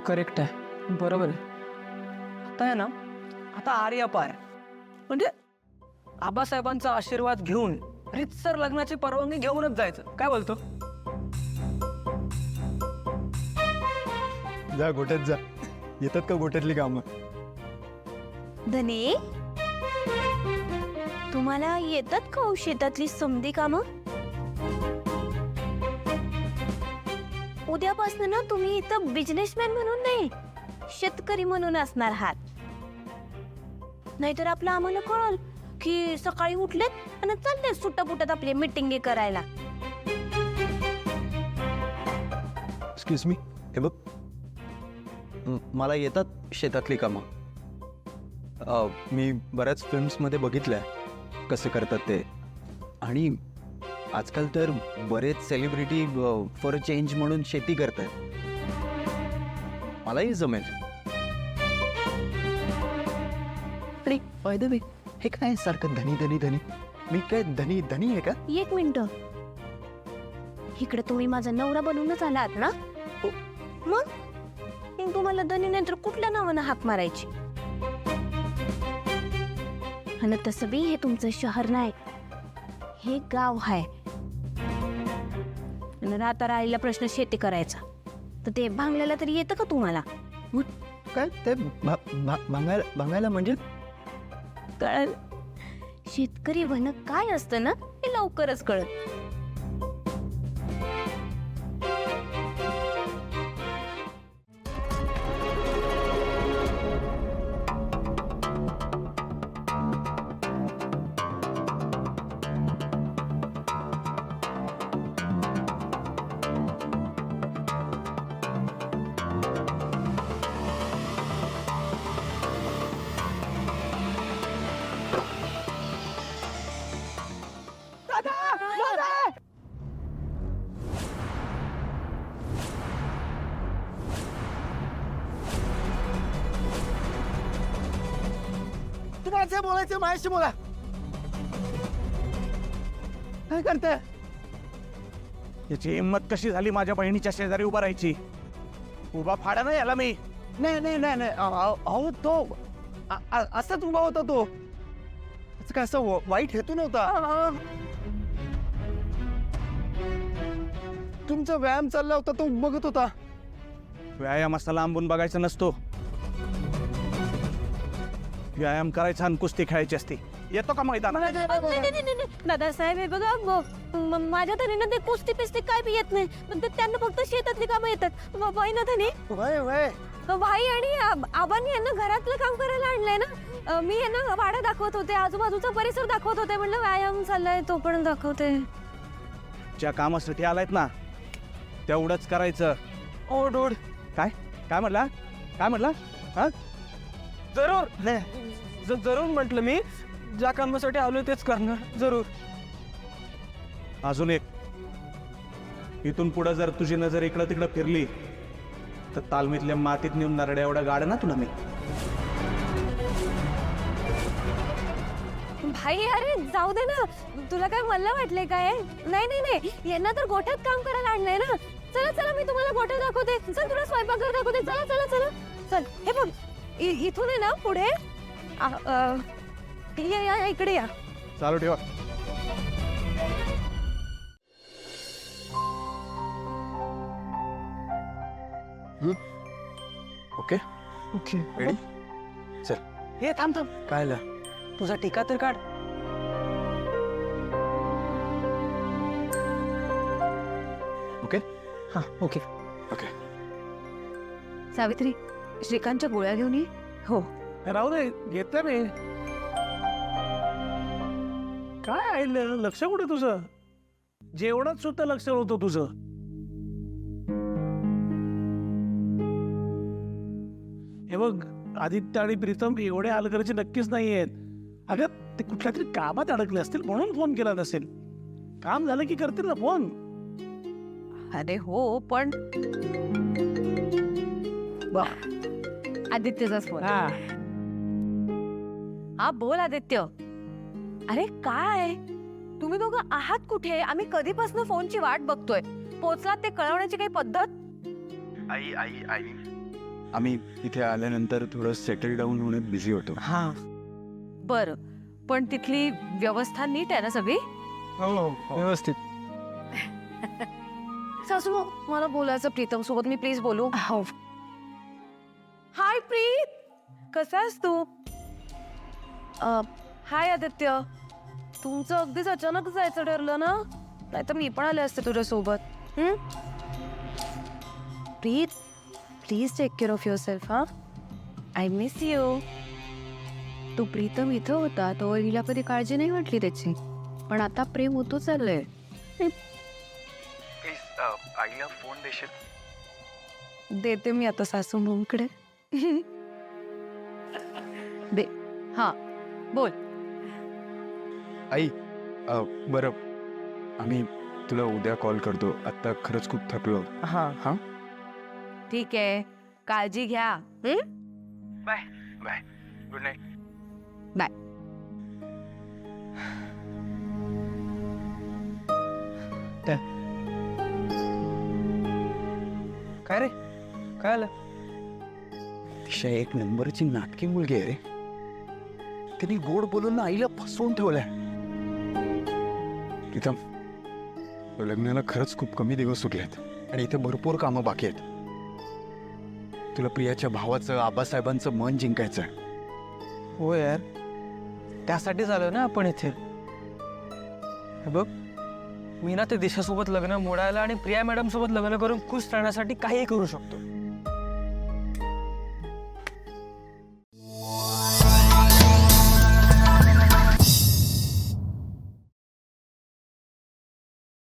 Correct आहे, बरोबर आहे. आता आहे ना, आता आर्या पाय म्हणजे आबासाहेबांचा आशीर्वाद घेऊन रितसर लग्नाची परवानगी घेऊनच जायचं. काय बोलतो? जा गोट्यात जा. येतात का गोट्यातली कामं? धने, तुम्हाला येतात का हो शेतातली समधी कामं? उद्यापासून ना तुम्ही इथं बिझनेसमॅन म्हणून नाही, शेतकरी म्हणून असणार आहात. नाहीतर आपलं आम्हाला कळल की सकाळी उठलेत आणि चालले सुट्टापुटात आपली मीटिंग करायला. एक्सक्यूज मी, हे बघ, मला येतात शेतातली कामं. मी बऱ्याच फिल्म्समध्ये बघितलं आहे कसं करतात ते. आणि आजकाल तर बरेच सेलिब्रिटी फॉर अ चेंज म्हणून शेती करतात. मलाही जमेल. अरे बाय द वे, हे काय सारखं धनी धनी धनी? मी काय धनी धनी आहे का? एक मिनिट, इकडे तुम्ही माझा नवरा बनवूनच आलात ना? हो. मग तुम्हाला धनी नाही तर कुठल्या नावानं हाक मारायची? आणि तसं बी हे तुमचं शहर नाही, हे गाव आहे. आणि राहता राहिला प्रश्न शेती करायचा तर ते भांगल्याला तरी येतं का तुम्हाला? काय ते बघायला म्हणजे? कळलं. शेतकरी बनणं काय असतं ना हे लवकरच कळत. तुम्हाला जे बोलायचं माझ्याशी बोला. काय करताय? याची हिंमत कशी झाली माझ्या बहिणीच्या शेजारी उभा राहायची? उभा फाडा ना याला मी. नाही नाही नाही नाही, अहो तो असाच उभा होता तो. त्याचं काय असं वाईट हेतू नव्हता. तुमचा व्यायाम चालला होता, तो बघत होता. व्यायाम असा लांबून बघायचा नसतो. व्यायाम करायचा आणि कुस्ती खेळायची असते. येतो का मैदानात? दादासाहेब, हे बघा, माझ्या धनीनं ते कुस्ती पिस्ती काय बी येत नाही, पण त्यांना फक्त शेतातली कामं येतात. बाई ना धनी, वय वय भाई आणि आबांनी यांना घरातलं काम करायला आणलंय ना. मी यांना वाडा दाखवत होते, आजूबाजूचा परिसर दाखवत होते. म्हणलं व्यायाम चाललाय तो पण दाखवते. ज्या कामासाठी आलायत ना तेवढंच करायचं. ओढ ओढ. काय काय म्हटला? काय म्हटला? हा, जरूर नाही, जरूर म्हटलं मी. ज्या कामासाठी आलोय तेच करणार, जरूर. अजून एक, इथून पुढे जर तुझी नजर इकडं तिकडं फिरली तर तालमीतल्या मातीत नेऊन नरड्या एवढा गाड ना तुला मी. भाई अरे जाऊ दे ना, तुला काय मला वाटले काय? नाही नाही नाही, यांना तर गोठ्यात काम करायला आणलंय ना. चला चला, मी तुम्हाला गोठ्यात दाखवते. चल, तुला स्वयंपाकघर दाखवते. चला चला चला चल. हे बघ, इथून आहे ना पुढे या इकडे या. चालू ठेवा. Okay okay. रेडी. चल. हे थांब थांब, काय ला? तुझा टीका तर काढ. ओके हा ओके. ओके. सावित्री, श्रीकांतच्या गोळ्या घेऊन ये. हो. राहू दे, घेतलं मी. काय आहे, लक्ष कुठे तुझं? जेवणात सुद्धा लक्ष होतं तुझं. हे बघ, आदित्य आणि प्रीतम एवढे हलगर्जी नक्कीच नाही आहेत. अगं, ते कुठल्या तरी कामात अडकले असतील म्हणून फोन केला नसेल. काम झालं की करतील ना फोन. अरे हो, पण आदित्यचाच फोन. हा बोल आदित्य. अरे काय, तुम्ही दोघं आहात कुठे? आम्ही कधीपासून फोनची वाट बघतोय. पोचलात ते कळवण्याची काही पद्धत? आई आई आई आम्ही इथे आल्यानंतर थोडं सेटल डाऊन होण्यात बिझी होतो. हा बरं, पण तिथली व्यवस्था नीट आहे ना सगळी? हो व्यवस्थित. सासू मला बोलायचं प्रीतम सोबत, मी प्लीज बोलू? हो. हाय प्रीत, कसा आहेस तू? हाय आदित्य, तुमचं अगदीच अचानक जायचं ठरलं ना? नाही तर मी पण आले असते तुझ्यासोबत. Preet, please take care of yourself. हा, आय मिस यू. तो प्रीतम इथं होता तो हिला कधी काळजी नाही वाटली त्याची, पण आता प्रेम होतो चाललंय. आईला फोन देशील? देते मी आता सासू भाऊंकडे. दे. हा बोल. आई बरं, आम्ही तुला उद्या कॉल करतो. आत्ता खरंच खूप थकलो. हा हां, ठीक आहे, काळजी घ्या. Bye bye, good night. Bye. काय रे, काय आलं? अतिशय एक नंबरची नाटकी मुलगी आहे रे. तिने गोड बोलून ना आईला फसवून ठेवलंय. प्रीतम, लग्नाला खरंच खूप कमी दिवस उरलेत आणि इथे भरपूर कामं बाकी आहेत. तुला प्रियाच्या भावाचं, आबासाहेबांचं मन जिंकायचं. हो यार, त्यासाठीच आलो ना आपण इथे. हे बघ, मी ना ते दिशासोबत लग्न मोडायला आणि प्रिया मॅडम सोबत लग्न करून खुश राहण्यासाठी काही करू शकतो.